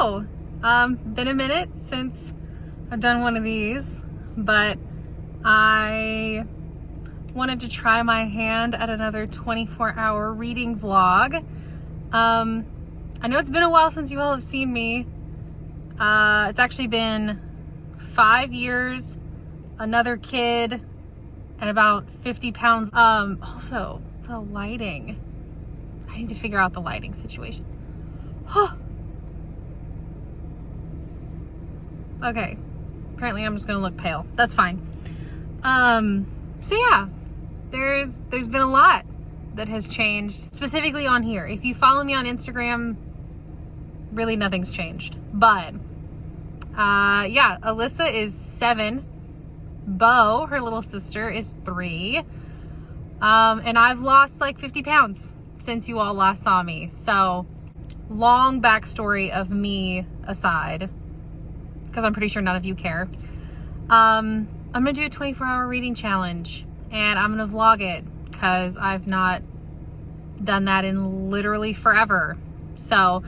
hello. Been a minute since I've done one of these, but I wanted to try my hand at another 24-hour reading vlog. I know it's been a while since you all have seen me. It's actually been 5 years, another kid, and about 50 pounds. Also, the lighting. I need to figure out the lighting situation. Okay, apparently I'm just gonna look pale. That's fine. So yeah, there's been a lot that has changed, specifically on here. If you follow me on Instagram, really nothing's changed. But yeah, Alyssa is 7. Bo, her little sister, is 3. And I've lost like 50 pounds since you all last saw me. So long backstory of me aside, because I'm pretty sure none of you care. I'm gonna do a 24-hour reading challenge, and I'm gonna vlog it because I've not done that in literally forever. So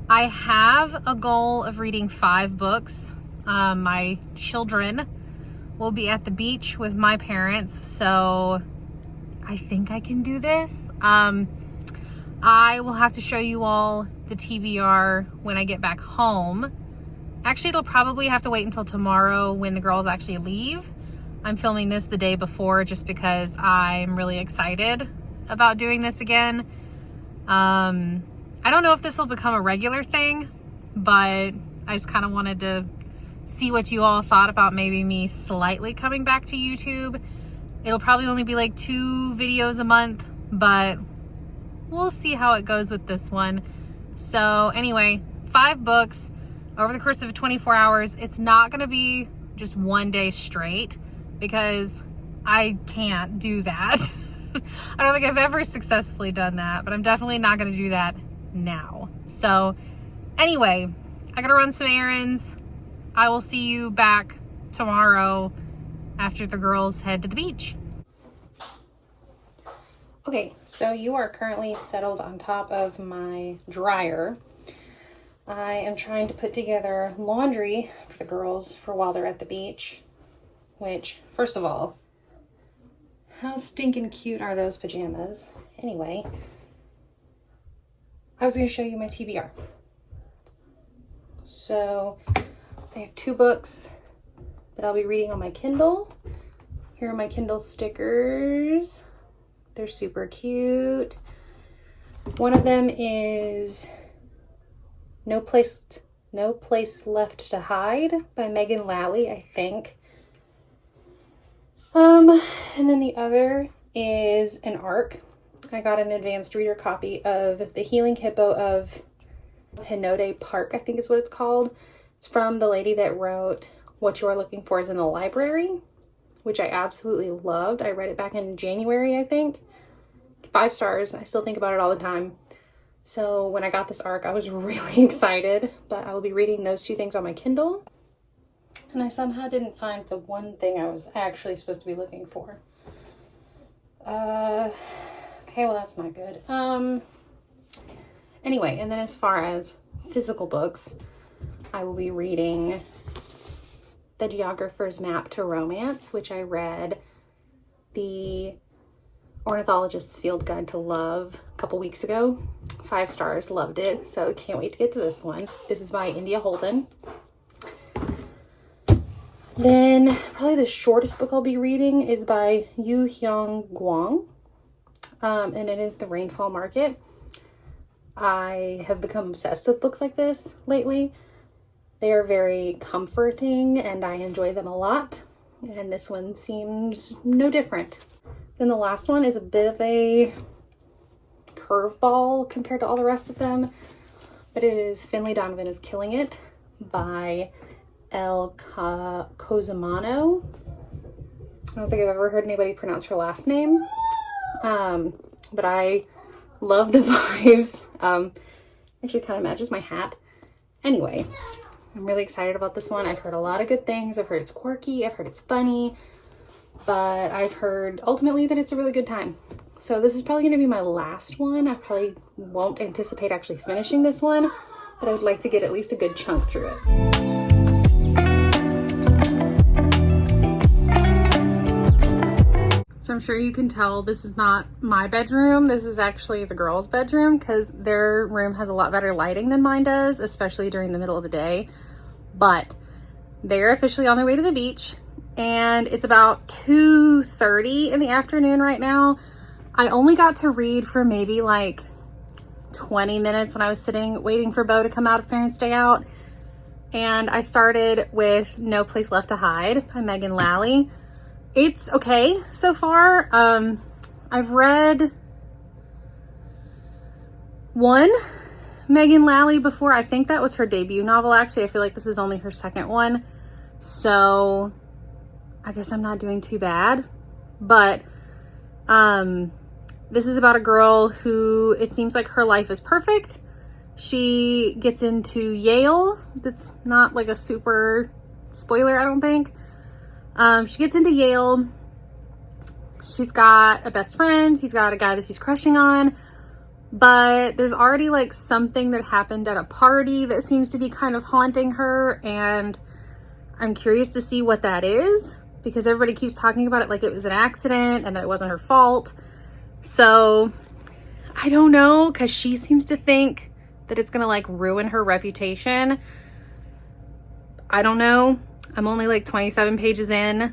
I have a goal of reading 5 books. My children will be at the beach with my parents, so I think I can do this. I will have to show you all the TBR when I get back home. Actually, it'll probably have to wait until tomorrow when the girls actually leave. I'm filming this the day before just because I'm really excited about doing this again. I don't know if this will become a regular thing, but I just kind of wanted to see what you all thought about maybe me slightly coming back to YouTube. It'll probably only be like 2 videos a month, but we'll see how it goes with this one. So anyway, 5 books over the course of 24 hours. It's not going to be just one day straight because I can't do that. I don't think I've ever successfully done that, but I'm definitely not going to do that now. So anyway, I got to run some errands. I will see you back tomorrow after the girls head to the beach. Okay, so you are currently settled on top of my dryer. I am trying to put together laundry for the girls for while they're at the beach, which, first of all, how stinking cute are those pajamas? Anyway, I was going to show you my TBR. So I have 2 books that I'll be reading on my Kindle. Here are my Kindle stickers. They're super cute. One of them is No Place Left to Hide by Megan Lally, I think. And then the other is an ARC. I got an advanced reader copy of The Healing Hippo of Hinode Park, I think is what it's called. It's from the lady that wrote What You Are Looking For Is in the Library, which I absolutely loved. I read it back in January, I think. 5 stars. I still think about it all the time. So when I got this ARC, I was really excited, but I will be reading those 2 things on my Kindle. And I somehow didn't find the one thing I was actually supposed to be looking for. Okay, well that's not good. Anyway, and then as far as physical books, I will be reading The Geographer's Map to Romance, which I read the Ornithologist's Field Guide to Love a couple weeks ago. 5 stars, loved it, so can't wait to get to this one. This is by India Holton. Then probably the shortest book I'll be reading is by Yu Hyung Gwang, and it is The Rainfall Market. I have become obsessed with books like this lately. They are very comforting and I enjoy them a lot, and this one seems no different. Then the last one is a bit of a curveball compared to all the rest of them, but it is Finley Donovan is Killing It by El Cosimano. I don't think I've ever heard anybody pronounce her last name, but I love the vibes. Actually kind of matches my hat. Anyway, I'm really excited about this one. I've heard a lot of good things. I've heard it's quirky, I've heard it's funny, but I've heard ultimately that it's a really good time. So this is probably going to be my last one. I probably won't anticipate actually finishing this one, but I would like to get at least a good chunk through it. So I'm sure you can tell this is not my bedroom. This is actually the girls' bedroom because their room has a lot better lighting than mine does, especially during the middle of the day. But they're officially on their way to the beach and it's about 2:30 in the afternoon right now. I only got to read for maybe like 20 minutes when I was sitting waiting for Bo to come out of Parents' Day Out. And I started with No Place Left to Hide by Megan Lally. It's okay so far. I've read one Megan Lally before. I think that was her debut novel, actually. I feel like this is only her second one. So I guess I'm not doing too bad. But this is about a girl who it seems like her life is perfect. She gets into Yale. That's not like a super spoiler, I don't think. She gets into Yale. She's got a best friend. She's got a guy that she's crushing on. But there's already like something that happened at a party that seems to be kind of haunting her. And I'm curious to see what that is because everybody keeps talking about it like it was an accident and that it wasn't her fault. So I don't know, because she seems to think that it's going to like ruin her reputation. I don't know. I'm only like 27 pages in.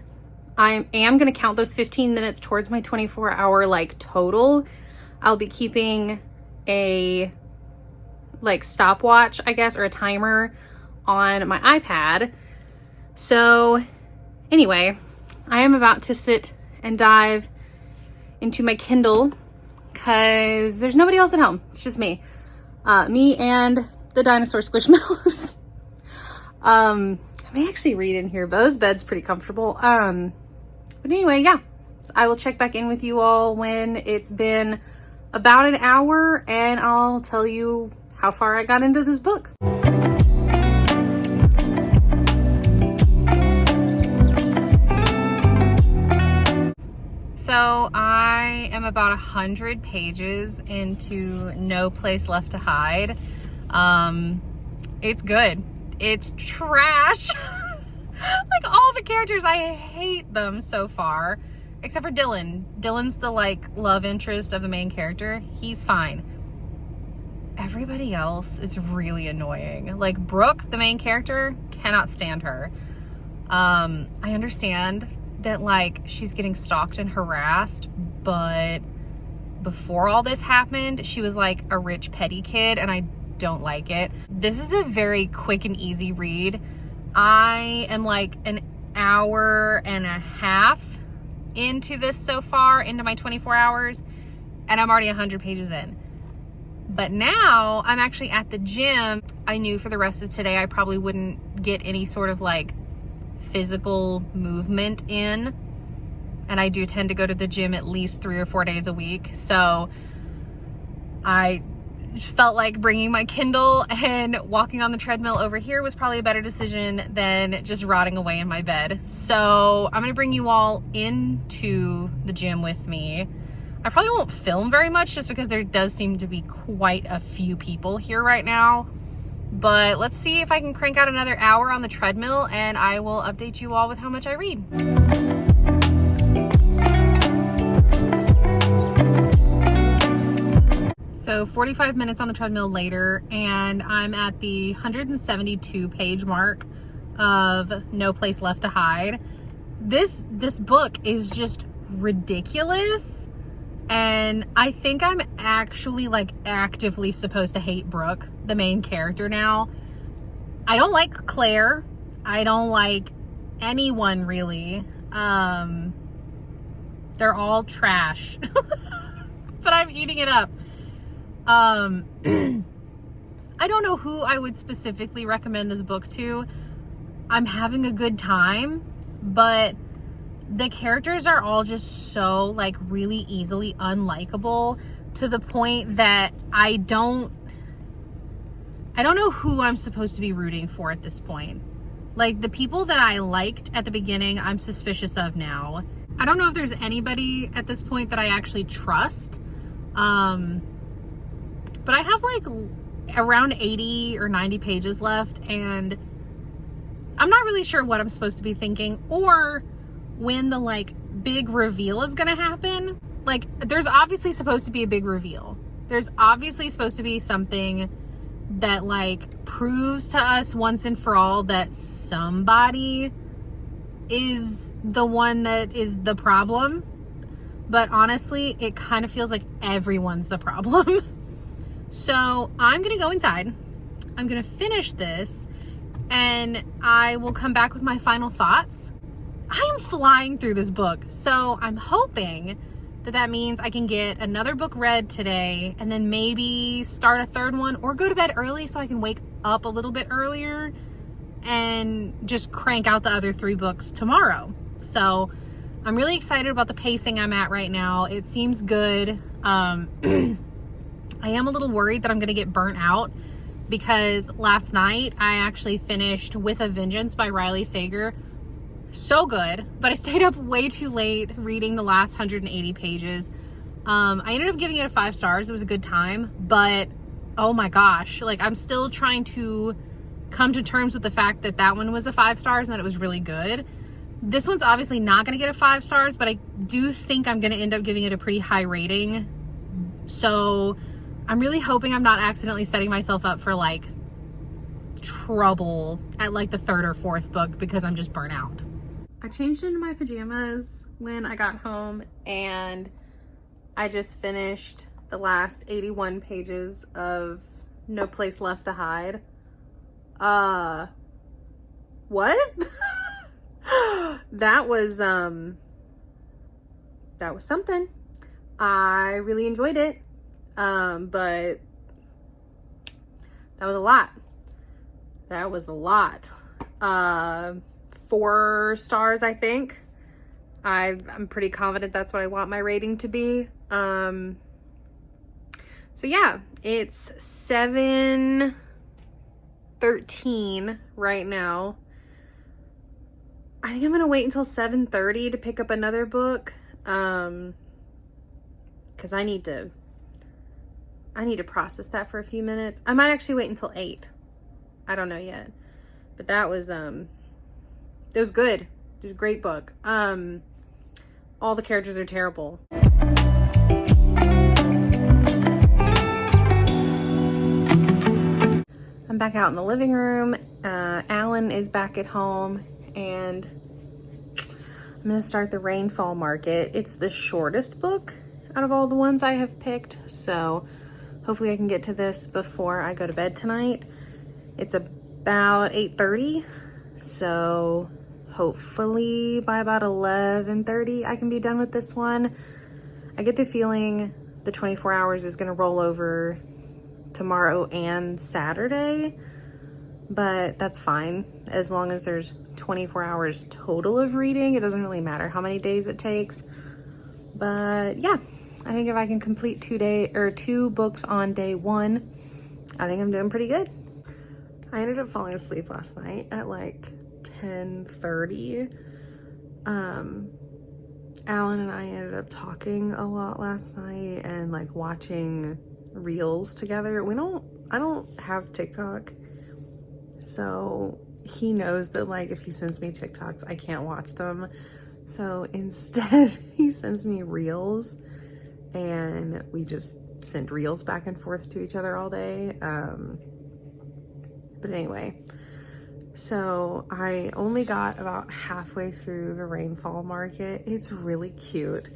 I am going to count those 15 minutes towards my 24-hour like total. I'll be keeping a like stopwatch, I guess, or a timer on my iPad. So anyway, I am about to sit and dive into my Kindle because there's nobody else at home. It's just me. Me and the dinosaur Squishmallows. I may actually read in here. Bo's bed's pretty comfortable. But anyway, yeah. So I will check back in with you all when it's been about an hour and I'll tell you how far I got into this book. So I am about 100 pages into No Place Left to Hide. It's good. It's trash. Like all the characters, I hate them so far, except for Dylan. Dylan's the like love interest of the main character. He's fine. Everybody else is really annoying. Like Brooke, the main character, cannot stand her. I understand that like she's getting stalked and harassed, but before all this happened, she was like a rich petty kid and I don't like it. This is a very quick and easy read. I am like an hour and a half into this so far, into my 24 hours, and I'm already 100 pages in. But now I'm actually at the gym. I knew for the rest of today I probably wouldn't get any sort of like physical movement in, and I do tend to go to the gym at least 3 or 4 days a week, so I felt like bringing my Kindle and walking on the treadmill over here was probably a better decision than just rotting away in my bed. So I'm gonna bring you all into the gym with me. I probably won't film very much just because there does seem to be quite a few people here right now. But let's see if I can crank out another hour on the treadmill and I will update you all with how much I read. So 45 minutes on the treadmill later and I'm at the 172 page mark of No Place Left to Hide. This book is just ridiculous. And I think I'm actually like actively supposed to hate Brooke, the main character now. I don't like Claire. I don't like anyone really. They're all trash. But I'm eating it up. I don't know who I would specifically recommend this book to. I'm having a good time, but the characters are all just so like really easily unlikable to the point that I don't know who I'm supposed to be rooting for at this point. Like the people that I liked at the beginning, I'm suspicious of now. I don't know if there's anybody at this point that I actually trust. But I have like around 80 or 90 pages left, and I'm not really sure what I'm supposed to be thinking or when the like big reveal is gonna happen. Like, there's obviously supposed to be a big reveal. There's obviously supposed to be something that like proves to us once and for all that somebody is the one that is the problem. But honestly, it kind of feels like everyone's the problem. So I'm gonna go inside. I'm gonna finish this, and I will come back with my final thoughts. I am flying through this book, so I'm hoping that means I can get another book read today, and then maybe start a third one, or go to bed early so I can wake up a little bit earlier and just crank out the other 3 books tomorrow. So I'm really excited about the pacing I'm at right now. It seems good. I am a little worried that I'm going to get burnt out, because last night I actually finished With a Vengeance by Riley Sager. So good, but I stayed up way too late reading the last 180 pages. I ended up giving it a 5 stars. It was a good time, but oh my gosh, like, I'm still trying to come to terms with the fact that that one was a 5 stars and that it was really good. This one's obviously not going to get a 5 stars, but I do think I'm going to end up giving it a pretty high rating. So I'm really hoping I'm not accidentally setting myself up for like trouble at like the 3rd or 4th book, because I'm just burnt out. I changed into my pajamas when I got home, and I just finished the last 81 pages of No Place Left to Hide. What? That was something. I really enjoyed it. But that was a lot. That was a lot. 4 stars, I think. I'm pretty confident that's what I want my rating to be. So yeah, it's 7:13 right now. I think I'm gonna wait until 7:30 to pick up another book, because I need to process that for a few minutes. I might actually wait until 8. I don't know yet, but that was it was good. It was a great book. All the characters are terrible. I'm back out in the living room. Alan is back at home, and I'm gonna start the Rainfall Market. It's the shortest book out of all the ones I have picked, so hopefully I can get to this before I go to bed tonight. It's about 8:30, so hopefully by about 11:30 I can be done with this one. I get the feeling the 24 hours is gonna roll over tomorrow and Saturday, but that's fine. As long as there's 24 hours total of reading, it doesn't really matter how many days it takes. But yeah, I think if I can complete 2 books on day 1, I think I'm doing pretty good. I ended up falling asleep last night at like 10:30. Alan and I ended up talking a lot last night and like watching reels together. I don't have TikTok, so he knows that like if he sends me TikToks, I can't watch them. So instead he sends me reels, and we just send reels back and forth to each other all day. But anyway, so I only got about halfway through the Rainfall Market. It's really cute,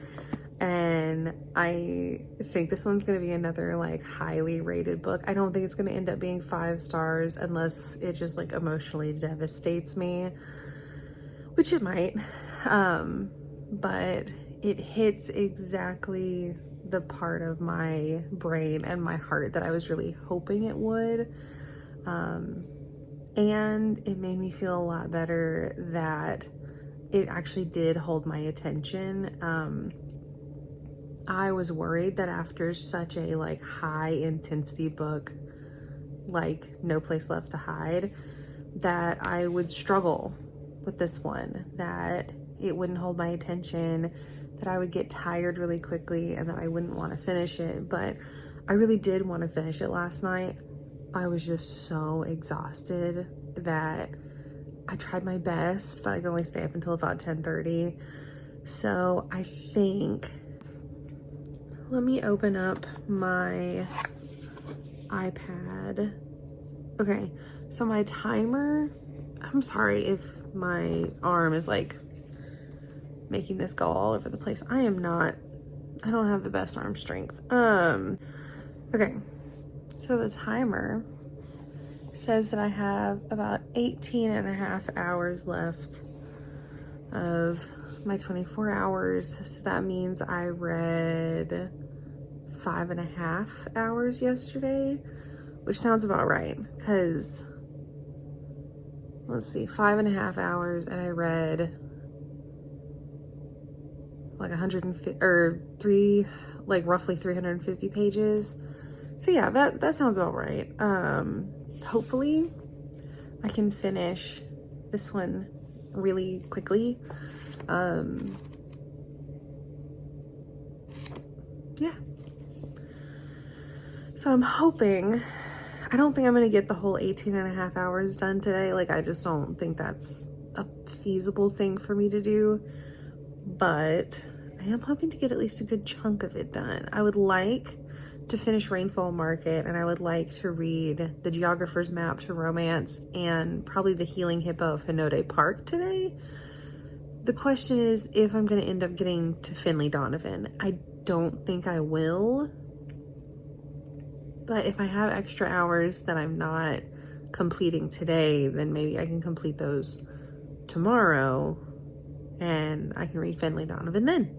and I think this one's gonna be another like highly rated book. I don't think it's gonna end up being 5 stars unless it just like emotionally devastates me, which it might. But it hits exactly the part of my brain and my heart that I was really hoping it would. And it made me feel a lot better that it actually did hold my attention. I was worried that after such a like high intensity book like No Place Left to Hide, that I would struggle with this one, that it wouldn't hold my attention, that I would get tired really quickly, and that I wouldn't want to finish it. But I really did want to finish it last night. I was just so exhausted that I tried my best, but I could only stay up until about 10:30. So I think, let me open up my iPad. Okay, so my timer, I'm sorry if my arm is like making this go all over the place. I don't have the best arm strength. Okay, so the timer says that I have about 18 and a half hours left of my 24 hours. So that means I read 5.5 hours yesterday, which sounds about right, because let's see, 5.5 hours, and I read like 150 or roughly 350 pages. So yeah, that sounds about right. Hopefully I can finish this one really quickly. Yeah. So I'm hoping, I don't think I'm gonna get the whole 18 and a half hours done today. Like, I just don't think that's a feasible thing for me to do, but I am hoping to get at least a good chunk of it done. I would like to finish Rainfall Market, and I would like to read The Geographer's Map to Romance and probably The Healing Hippo of Hinode Park today. The question is if I'm going to end up getting to Finley Donovan. I don't think I will, but if I have extra hours that I'm not completing today, then maybe I can complete those tomorrow and I can read Finley Donovan then.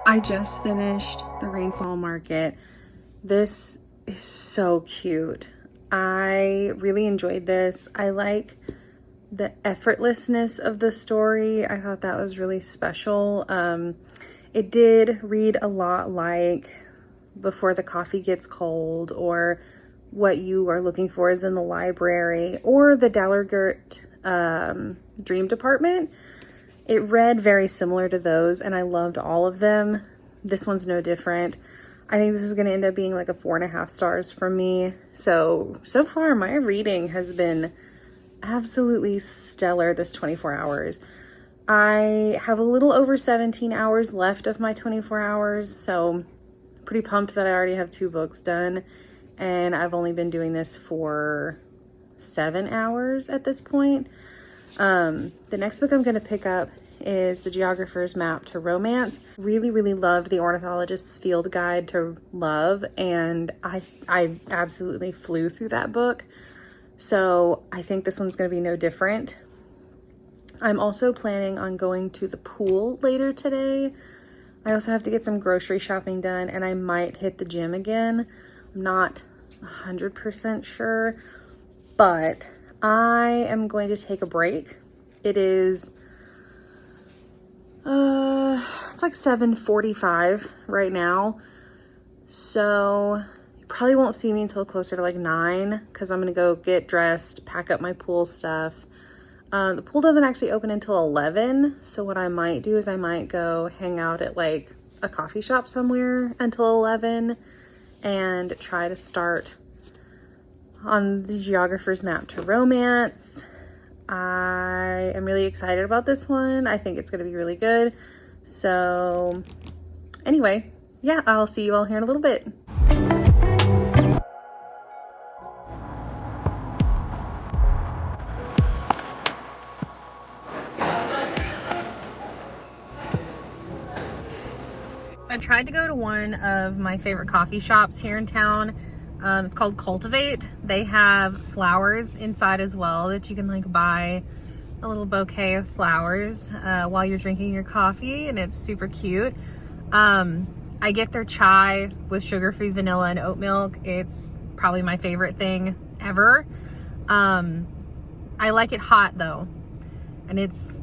I just finished the Rainfall Market. This is so cute. I really enjoyed this. I like the effortlessness of the story. I thought that was really special. It did read a lot like Before the Coffee Gets Cold, or What You Are Looking For Is in the Library, or the Dallergert Dream Department. It read very similar to those, and I loved all of them. This one's no different. I think this is going to end up being like a 4.5 stars from me. So far my reading has been absolutely stellar this 24 hours. I have a little over 17 hours left of my 24 hours, so pretty pumped that I already have 2 books done, and I've only been doing this for 7 hours at this point. The next book I'm going to pick up is The Geographer's Map to Romance. Really loved The Ornithologist's Field Guide to Love, and I absolutely flew through that book. So I think this one's going to be no different. I'm also planning on going to the pool later today. I also have to get some grocery shopping done, and I might hit the gym again. I'm not 100% sure, but I am going to take a break. It is, it's like 7:45 right now. So you probably won't see me until closer to like 9, because I'm going to go get dressed, pack up my pool stuff. The pool doesn't actually open until 11. So what I might do is I might go hang out at like a coffee shop somewhere until 11 and try to start on The Geographer's Map to Romance. I am really excited about this one. I think it's going to be really good. So anyway, yeah, I'll see you all here in a little bit. I tried to go to one of my favorite coffee shops here in town. It's called Cultivate. They have flowers inside as well that you can like buy a little bouquet of flowers while you're drinking your coffee, and it's super cute. I get their chai with sugar-free vanilla and oat milk. It's probably my favorite thing ever. I like it hot though, and it's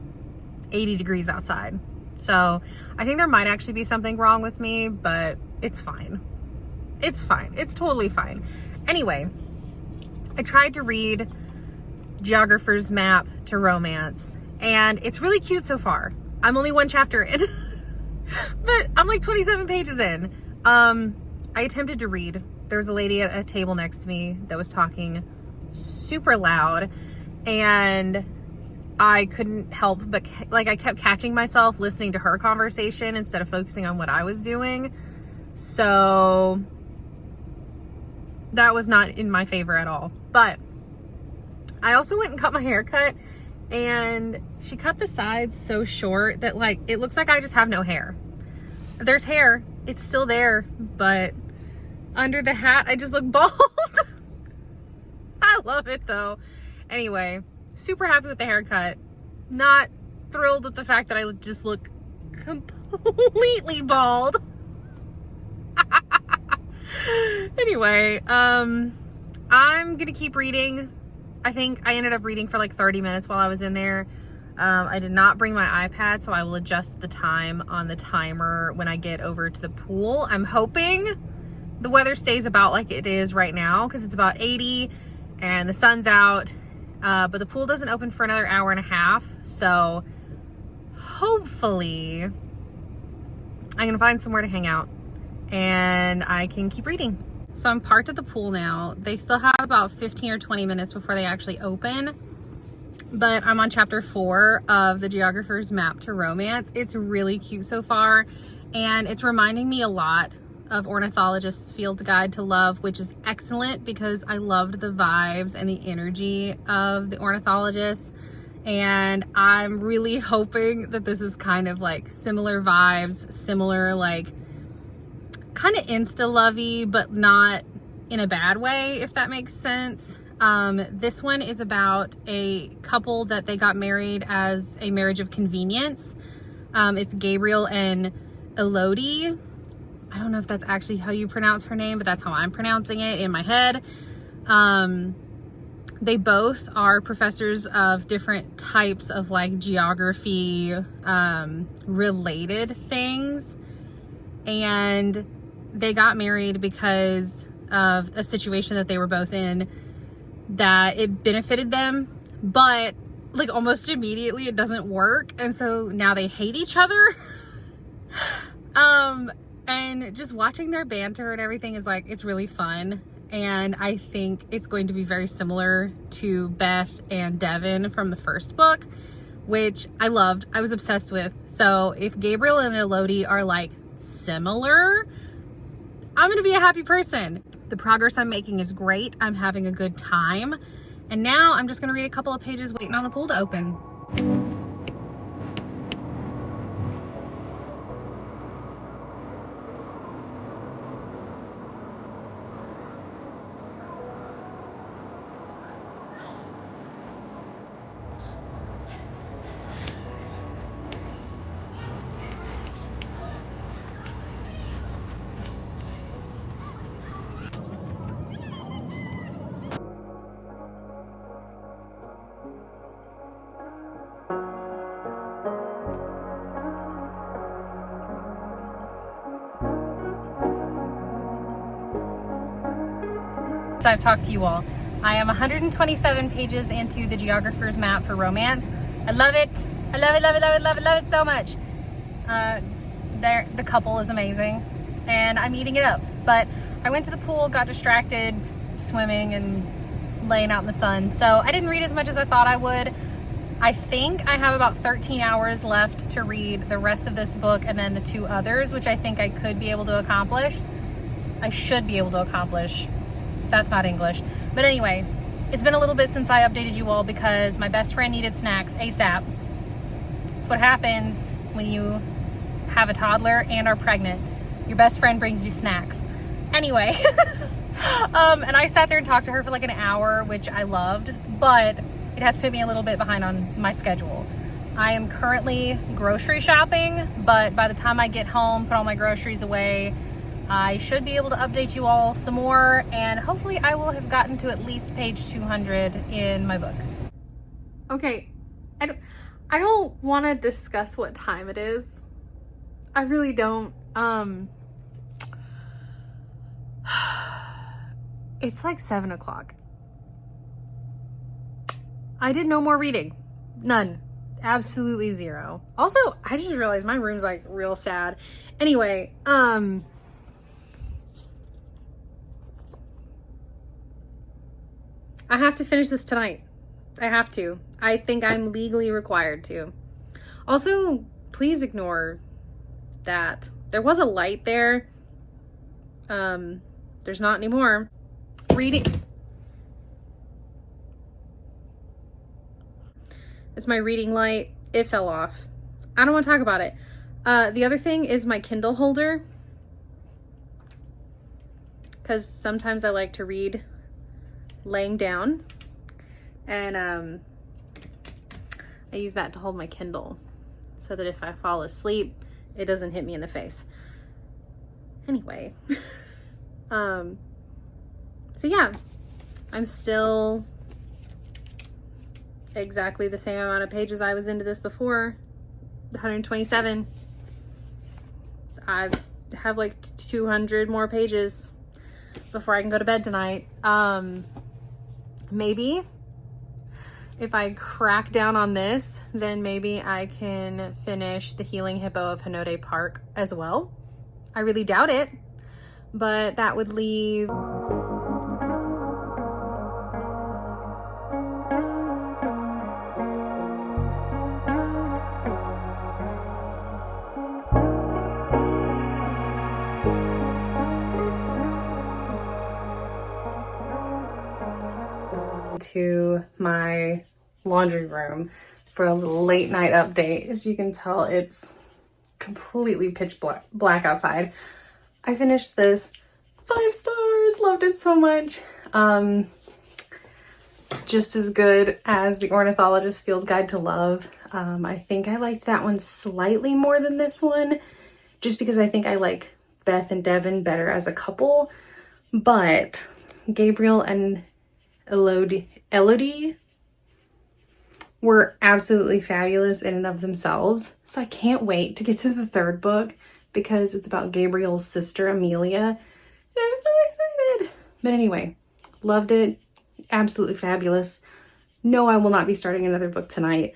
80 degrees outside. So I think there might actually be something wrong with me, but it's fine. It's fine. It's totally fine. Anyway, I tried to read Geographer's Map to Romance, and it's really cute so far. I'm only one chapter in, but I'm like 27 pages in. I attempted to read. There was a lady at a table next to me that was talking super loud, and I couldn't help but I kept catching myself listening to her conversation instead of focusing on what I was doing. So that was not in my favor at all. But I also went and cut my hair cut, and she cut the sides so short that like it looks like I just have no hair. There's hair, it's still there, but under the hat I just look bald. I love it though. Anyway, super happy with the haircut. Not thrilled with the fact that I just look completely bald. Anyway, I'm gonna keep reading. I think I ended up reading for like 30 minutes while I was in there. I did not bring my iPad, so I will adjust the time on the timer when I get over to the pool. I'm hoping the weather stays about like it is right now, because it's about 80 and the sun's out. But the pool doesn't open for another hour and a half, so hopefully I can find somewhere to hang out and I can keep reading. So I'm parked at the pool now. They still have about 15 or 20 minutes before they actually open, but I'm on chapter 4 of the Geographer's Map to Romance. It's really cute so far, and it's reminding me a lot of Ornithologist's Field Guide to Love, which is excellent because I loved the vibes and the energy of the ornithologists. And I'm really hoping that this is kind of like similar vibes, similar like kind of insta-lovey, but not in a bad way, if that makes sense. This one is about a couple that they got married as a marriage of convenience. It's Gabriel and Elodie. I don't know if that's actually how you pronounce her name, but that's how I'm pronouncing it in my head. They both are professors of different types of like geography related things, and they got married because of a situation that they were both in that it benefited them, but like almost immediately it doesn't work, and so now they hate each other. And just watching their banter and everything is like, it's really fun. And I think it's going to be very similar to Beth and Devin from the first book, which I loved. I was obsessed with. So if Gabriel and Elodie are like similar, I'm gonna be a happy person. The progress I'm making is great. I'm having a good time. And now I'm just gonna read a couple of pages waiting on the pool to open. So I've talked to you all. I am 127 pages into the Geographer's Map for Romance. I love it. I love it, love it, love it, love it, love it so much. The couple is amazing, and I'm eating it up. But I went to the pool, got distracted swimming and laying out in the sun, so I didn't read as much as I thought I would. I think I have about 13 hours left to read the rest of this book and then the 2 others, which I think I could be able to accomplish. I should be able to accomplish. That's not English. But anyway, it's been a little bit since I updated you all because my best friend needed snacks ASAP. It's what happens when you have a toddler and are pregnant. Your best friend brings you snacks. Anyway, and I sat there and talked to her for like an hour, which I loved, but it has put me a little bit behind on my schedule. I am currently grocery shopping, but by the time I get home, put all my groceries away, I should be able to update you all some more, and hopefully I will have gotten to at least page 200 in my book. Okay, I don't want to discuss what time it is. I really don't. It's like 7 o'clock. I did no more reading. None. Absolutely zero. Also, I just realized my room's like real sad. Anyway, I have to finish this tonight. I have to. I think I'm legally required to. Also, please ignore that. There was a light there. There's not anymore. Reading. It's my reading light. It fell off. I don't want to talk about it. The other thing is my Kindle holder. Because sometimes I like to read laying down. And I use that to hold my Kindle. So that if I fall asleep, it doesn't hit me in the face. Anyway. So yeah. I'm still exactly the same amount of pages I was into this before. 127. I have like 200 more pages before I can go to bed tonight. Maybe if I crack down on this, then maybe I can finish The Healing Hippo of Hinode Park as well. I really doubt it, but that would leave to my laundry room for a little late night update. As you can tell, it's completely pitch black outside. I finished this. 5 stars, loved it so much. Just as good as The Ornithologist Field Guide to Love. I think I liked that one slightly more than this one, just because I think I like Beth and Devin better as a couple. But Gabriel and Elodie were absolutely fabulous in and of themselves. So I can't wait to get to the 3rd book because it's about Gabriel's sister, Amelia. And I'm so excited. But anyway, loved it. Absolutely fabulous. No, I will not be starting another book tonight.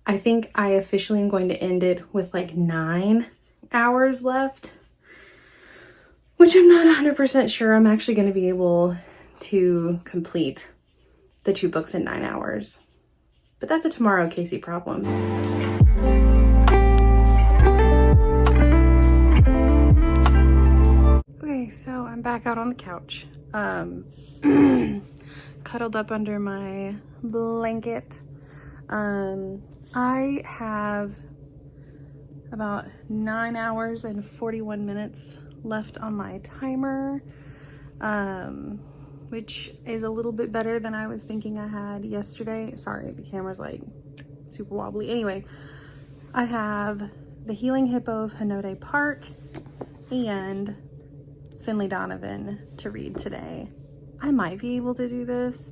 I think I officially am going to end it with like 9 hours left, which I'm not 100% sure I'm actually going to be able to complete the 2 books in 9 hours. But that's a tomorrow Casey problem. Okay, so I'm back out on the couch. Cuddled up under my blanket. I have about 9 hours and 41 minutes left on my timer, which is a little bit better than I was thinking I had yesterday. Sorry, the camera's like super wobbly. Anyway, I have The Healing Hippo of Hinode Park and Finley Donovan to read today. I might be able to do this,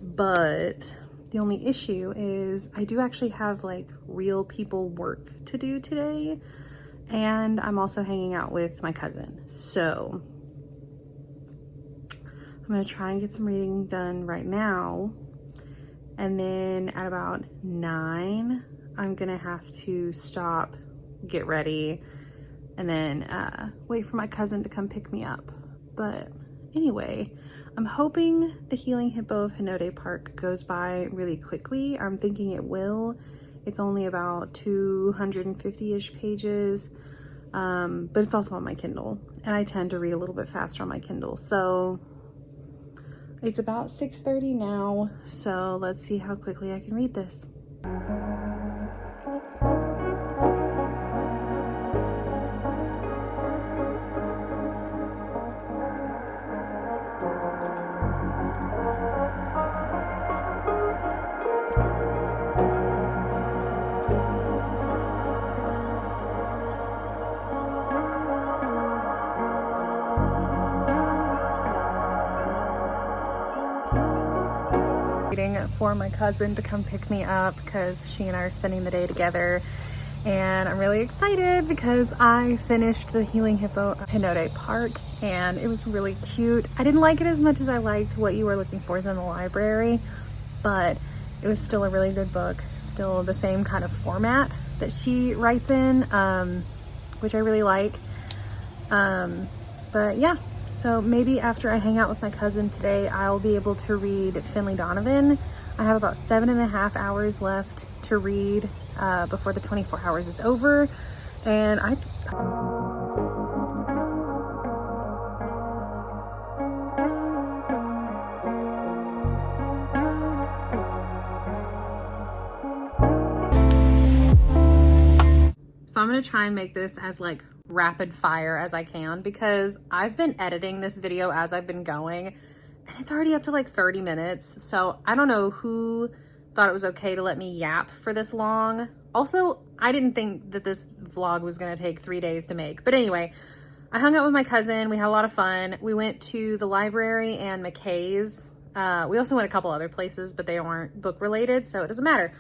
but the only issue is I do actually have like real people work to do today, and I'm also hanging out with my cousin. So I'm gonna try and get some reading done right now, and then at about 9 I'm gonna have to stop, get ready, and then wait for my cousin to come pick me up. But anyway, I'm hoping The Healing Hippo of Hinode Park goes by really quickly. I'm thinking it will. It's only about 250-ish pages, but it's also on my Kindle, and I tend to read a little bit faster on my Kindle. So it's about 6:30 now, so let's see how quickly I can read this. Waiting for my cousin to come pick me up because she and I are spending the day together, and I'm really excited because I finished The Healing Hippo of Hinode Park and it was really cute. I didn't like it as much as I liked What You Were Looking For in the library, but it was still a really good book, still the same kind of format that she writes in, which I really like. But yeah, so maybe after I hang out with my cousin today, I'll be able to read Finley Donovan. I have about 7.5 hours left to read before the 24 hours is over. And so I'm gonna try and make this as like rapid fire as I can, because I've been editing this video as I've been going and it's already up to like 30 minutes. So I don't know who thought it was okay to let me yap for this long. Also, I didn't think that this vlog was gonna take 3 days to make. But anyway, I hung out with my cousin. We had a lot of fun. We went to the library and McKay's. We also went a couple other places, but they aren't book related, so it doesn't matter.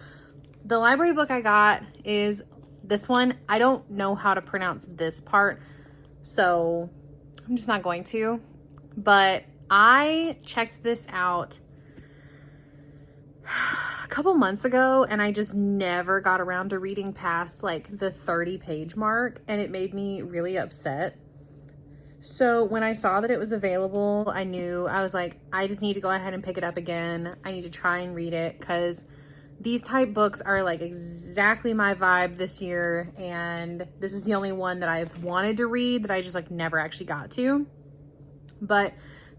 The library book I got is this one. I don't know how to pronounce this part, so I'm just not going to. But I checked this out a couple months ago and I just never got around to reading past like the 30-page mark, and it made me really upset. So when I saw that it was available, I was like, I just need to go ahead and pick it up again. I need to try and read it, because these type books are like exactly my vibe this year, and this is the only one that I've wanted to read that I just like never actually got to. But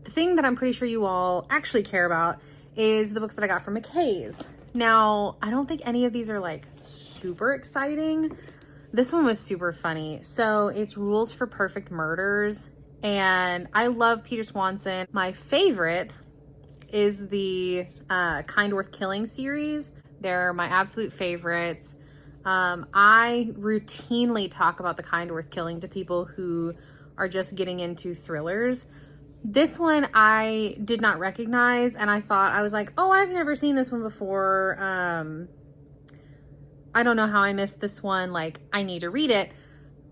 the thing that I'm pretty sure you all actually care about is the books that I got from McKay's. Now, I don't think any of these are like super exciting. This one was super funny. So it's Rules for Perfect Murders, and I love Peter Swanson. My favorite is the Kind Worth Killing series. They're my absolute favorites. I routinely talk about the Kind Worth Killing to people who are just getting into thrillers. This one I did not recognize, and I was like, oh, I've never seen this one before. I don't know how I missed this one. Like, I need to read it.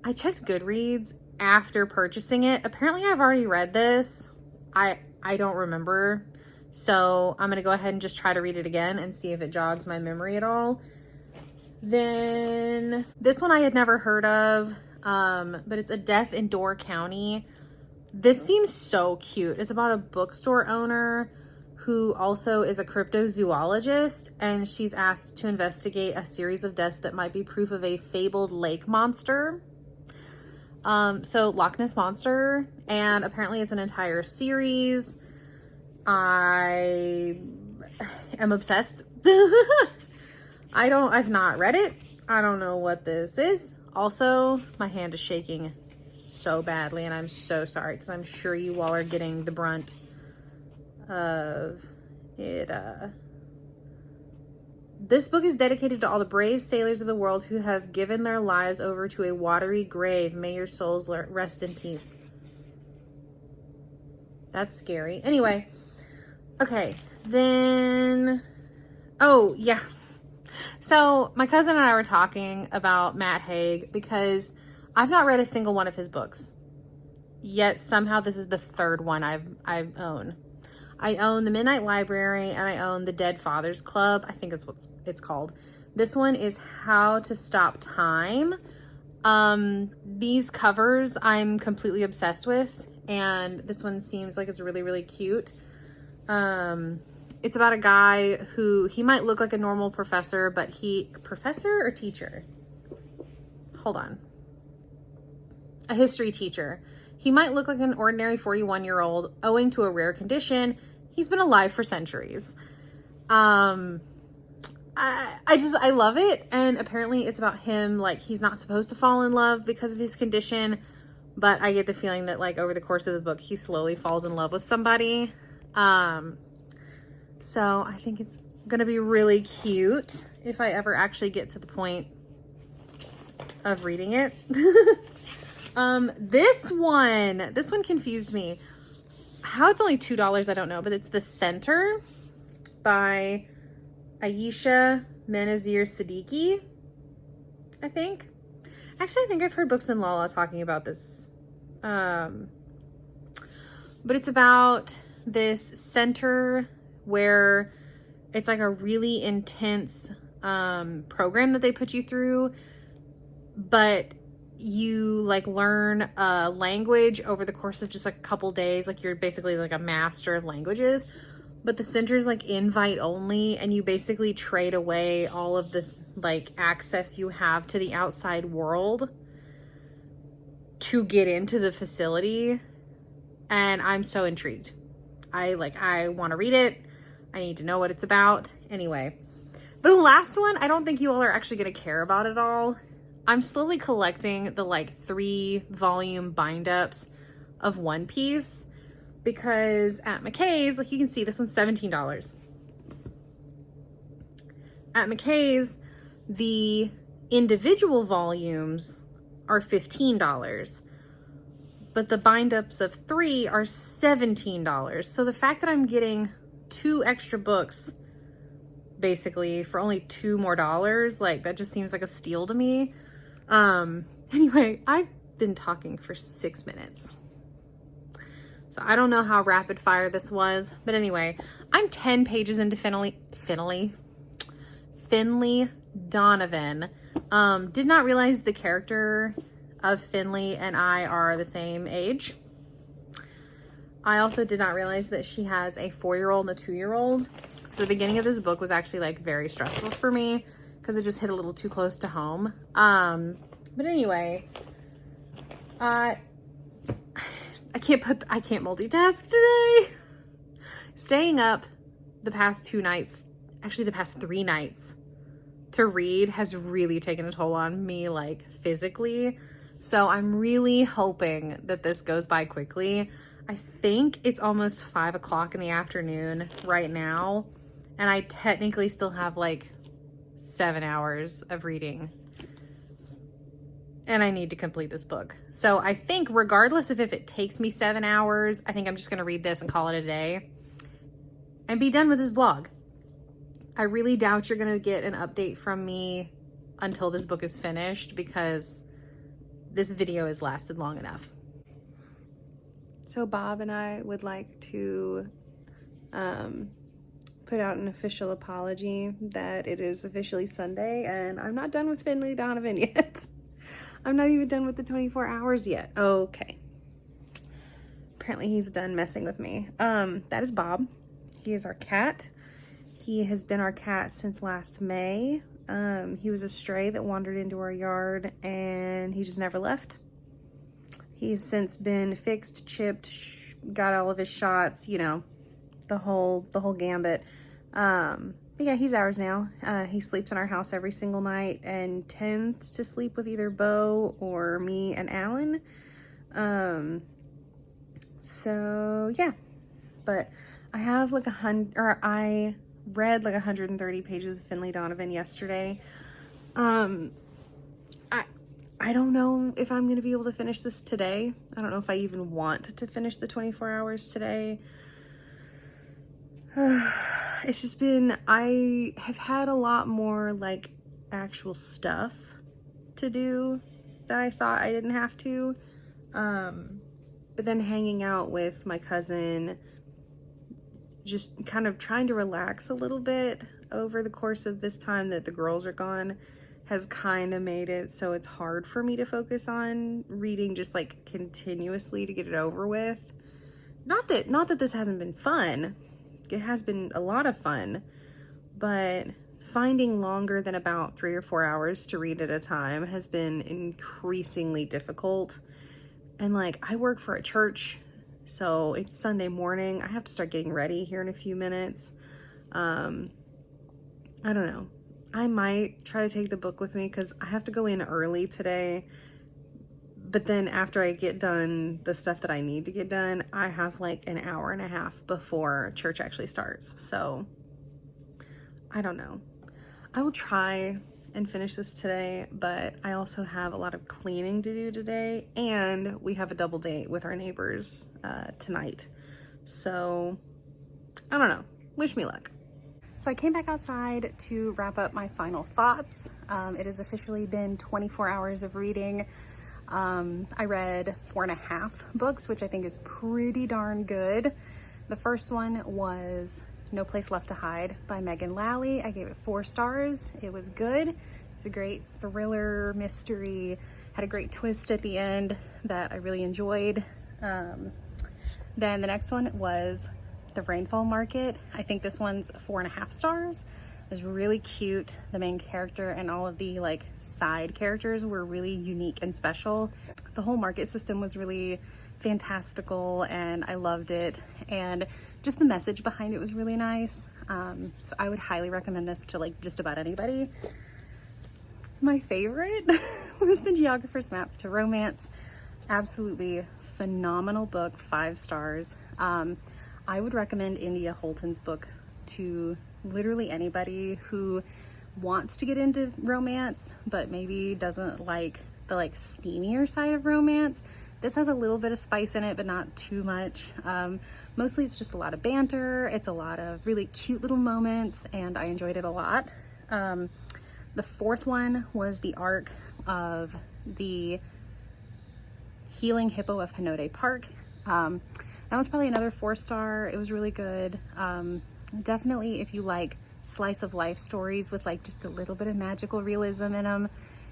I checked Goodreads after purchasing it. Apparently I've already read this. I don't remember. So I'm gonna go ahead and just try to read it again and see if it jogs my memory at all. Then this one I had never heard of, but it's A Death in Door County. This seems so cute. It's about a bookstore owner who also is a cryptozoologist, and she's asked to investigate a series of deaths that might be proof of a fabled lake monster. So Loch Ness Monster, and apparently it's an entire series. I am obsessed. I've not read it. I don't know what this is. Also, my hand is shaking so badly, and I'm so sorry, because I'm sure you all are getting the brunt of it. This book is dedicated to all the brave sailors of the world who have given their lives over to a watery grave. May your souls rest in peace. That's scary. Anyway. Okay, then, oh yeah. So my cousin and I were talking about Matt Haig, because I've not read a single one of his books, yet somehow this is the third one I own. I own The Midnight Library, and I own The Dead Fathers Club. I think that's what it's called. This one is How to Stop Time. These covers I'm completely obsessed with, and this one seems like it's really, really cute. It's about a guy who, he might look like a normal professor, but professor or teacher? Hold on. A history teacher. He might look like an ordinary 41-year-old. Owing to a rare condition, he's been alive for centuries. I love it. And apparently it's about him, like, he's not supposed to fall in love because of his condition, but I get the feeling that, like, over the course of the book, he slowly falls in love with somebody. So I think it's gonna be really cute if I ever actually get to the point of reading it. This one confused me. How it's only $2, I don't know, but it's The Center by Ayesha Menazir Siddiqui, I think. Actually, I think I've heard Books and Lala talking about this. But it's about this center where it's like a really intense program that they put you through, but you like learn a language over the course of just like a couple days. Like you're basically like a master of languages, but the center is like invite only, and you basically trade away all of the like access you have to the outside world to get into the facility. And I'm so intrigued. I want to read it. I need to know what it's about. Anyway, the last one, I don't think you all are actually going to care about at all. I'm slowly collecting the like 3-volume bind ups of One Piece, because at McKay's, like you can see, this one's $17. At McKay's, the individual volumes are $15, but the bind ups of 3 are $17. So the fact that I'm getting 2 extra books basically for only $2 more, like that just seems like a steal to me. Anyway, I've been talking for 6 minutes. So I don't know how rapid fire this was, but anyway, I'm 10 pages into Finley Donovan. Did not realize the character of Finley and I are the same age. I also did not realize that she has a 4-year-old and a 2-year-old. So the beginning of this book was actually like very stressful for me because it just hit a little too close to home. But anyway, I can't multitask today. Staying up the past 2 nights, actually the past 3 nights to read has really taken a toll on me, like physically. So I'm really hoping that this goes by quickly. I think it's almost 5 o'clock in the afternoon right now, and I technically still have like 7 hours of reading, and I need to complete this book. So I think regardless of if it takes me 7 hours, I think I'm just gonna read this and call it a day and be done with this vlog. I really doubt you're gonna get an update from me until this book is finished, because this video has lasted long enough. So Bob and I would like to put out an official apology that it is officially Sunday and I'm not done with Finley Donovan yet. I'm not even done with the 24 hours yet. Okay. Apparently he's done messing with me. That is Bob. He is our cat. He has been our cat since last May. He was a stray that wandered into our yard and he just never left. He's since been fixed, chipped, got all of his shots, you know, the whole gambit. But yeah, he's ours now. He sleeps in our house every single night and tends to sleep with either Bo or me and Alan. So yeah, but I have like I read like 130 pages of Finley Donovan yesterday. I don't know if I'm going to be able to finish this today. I don't know if I even want to finish the 24 hours today. It's just been, I have had a lot more like actual stuff to do that I thought I didn't have to. But then hanging out with my cousin, just kind of trying to relax a little bit over the course of this time that the girls are gone, has kind of made it so it's hard for me to focus on reading just like continuously to get it over with. Not that this hasn't been fun. It has been a lot of fun, but finding longer than about 3 or 4 hours to read at a time has been increasingly difficult. And like, I work for a church, so it's Sunday morning. I have to start getting ready here in a few minutes. I don't know. I might try to take the book with me because I have to go in early today. But then after I get done the stuff that I need to get done, I have like an hour and a half before church actually starts. So I don't know. I will try and finish this today, but I also have a lot of cleaning to do today, and we have a double date with our neighbors tonight. So I don't know. Wish me luck. So I came back outside to wrap up my final thoughts. It has officially been 24 hours of reading. I read 4.5 books, which I think is pretty darn good. The first one was No Place Left to Hide by Megan Lally. I gave it 4 stars. It was good. It's a great thriller mystery. Had a great twist at the end that I really enjoyed. Then the next one was The Rainfall Market. I think this one's 4.5 stars. It was really cute. The main character and all of the like side characters were really unique and special. The whole market system was really fantastical and I loved it. And just the message behind it was really nice. So I would highly recommend this to like just about anybody. My favorite was The Geographer's Map to Romance. Absolutely phenomenal book, 5 stars. I would recommend India Holton's book to literally anybody who wants to get into romance, but maybe doesn't like the like steamier side of romance. This has a little bit of spice in it, but not too much. Mostly it's just a lot of banter. It's a lot of really cute little moments and I enjoyed it a lot. The 4th one was the arc of the Healing Hippo of Hinode Park. That was probably another 4 star. It was really good. Definitely if you like slice of life stories with like just a little bit of magical realism in them,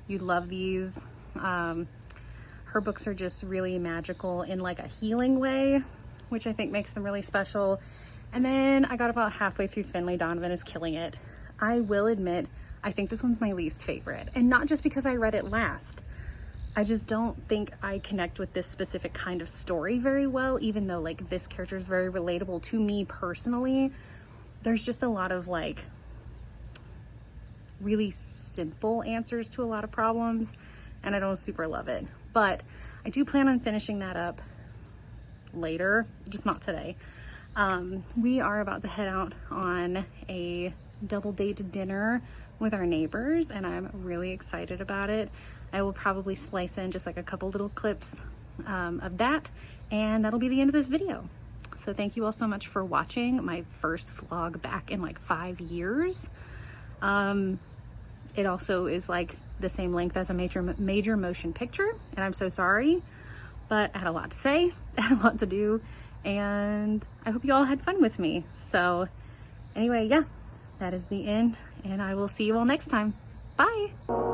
you'd love these. Her books are just really magical in like a healing way, which I think makes them really special. And then I got about halfway through Finlay Donovan is Killing It. I will admit, I think this one's my least favorite, and not just because I read it last. I just don't think I connect with this specific kind of story very well, even though like this character is very relatable to me personally. There's just a lot of like really simple answers to a lot of problems and I don't super love it. But I do plan on finishing that up later, just not today. We are about to head out on a double date dinner with our neighbors and I'm really excited about it. I will probably slice in just like a couple little clips of that and that'll be the end of this video. So thank you all so much for watching my first vlog back in like 5 years. It also is like the same length as a major motion picture and I'm so sorry, but I had a lot to say, I had a lot to do, and I hope you all had fun with me. So anyway, yeah, that is the end and I will see you all next time. Bye.